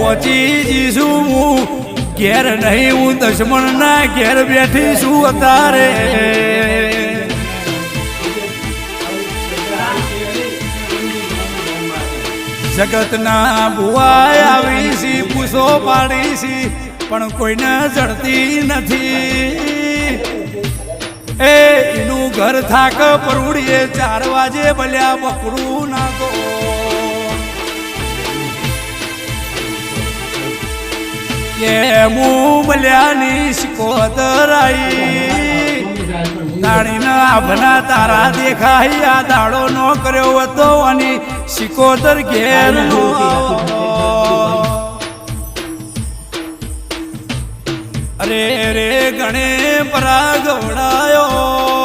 પહોંચી જઈશું હું ઘેર નહીં હું દુશ્મનના ઘેર બેઠી છું અત્યારે જગતના ભુવાય આવી છી પૂછો પાડી છી પણ કોઈને જડતી નથી એનું ઘર થાક પરુડીએ 4 વાગે ભલ્યા બકરું નાખો હું ભલ્યાની શિકોતર આવી તાણીના આભના તારા દેખાય આ દાડો નો કર્યો હતો અને શિકોતર ઘેર નો અરે રે ગણે પરા ગવડાયો